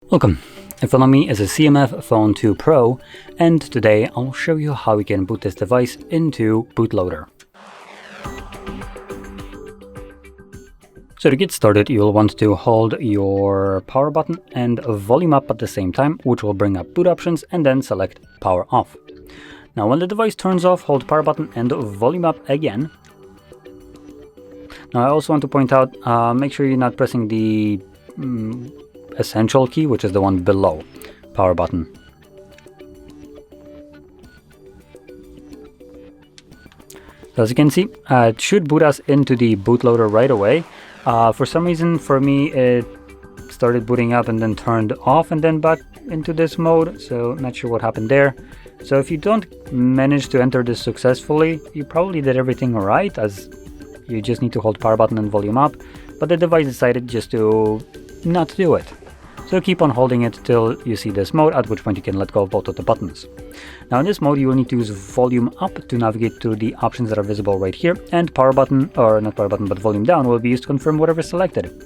Welcome. In front of me is a CMF Phone 2 Pro, and today I'll show you how we can boot this device into Bootloader. So to get started, you'll want to hold your power button and volume up at the same time, which will bring up boot options, and then select power off. Now when the device turns off, hold power button and volume up again. Now I also want to point out, make sure you're not pressing the essential key, which is the one below power button. So as you can see, it should boot us into the bootloader right away. For some reason, for me, it started booting up and then turned off and then back into this mode, so not sure what happened there. So if you don't manage to enter this successfully, you probably did everything right, as you just need to hold power button and volume up, but the device decided just to not do it. So keep on holding it till you see this mode, at which point you can let go of both of the buttons. Now in this mode you will need to use volume up to navigate through the options that are visible right here, and power button, or not power button, but volume down will be used to confirm whatever is selected.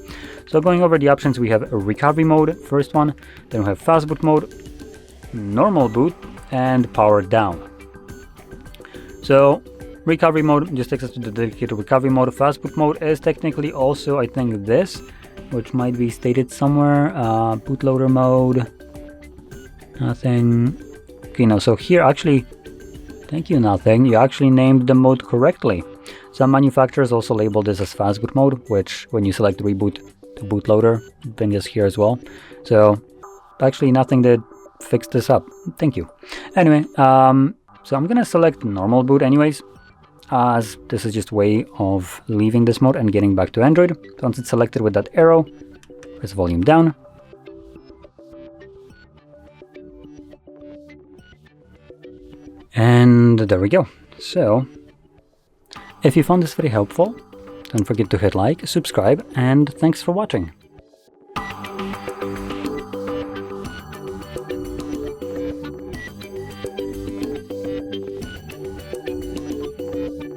So going over the options, we have recovery mode, first one, then we have fastboot mode, normal boot, and power down. So recovery mode just takes us to the dedicated recovery mode. Fastboot mode is technically also, I think, this, which might be stated somewhere. Bootloader mode, nothing. Okay, no, so here actually, thank you, nothing. You actually named the mode correctly. Some manufacturers also label this as fastboot mode, which when you select reboot to bootloader, brings us here as well. So actually nothing that fixed this up. Thank you. Anyway, so I'm gonna select normal boot anyways, as this is just a way of leaving this mode and getting back to Android. Once it's selected with that arrow, press volume down. And there we go. So, if you found this very helpful, don't forget to hit like, subscribe, and thanks for watching.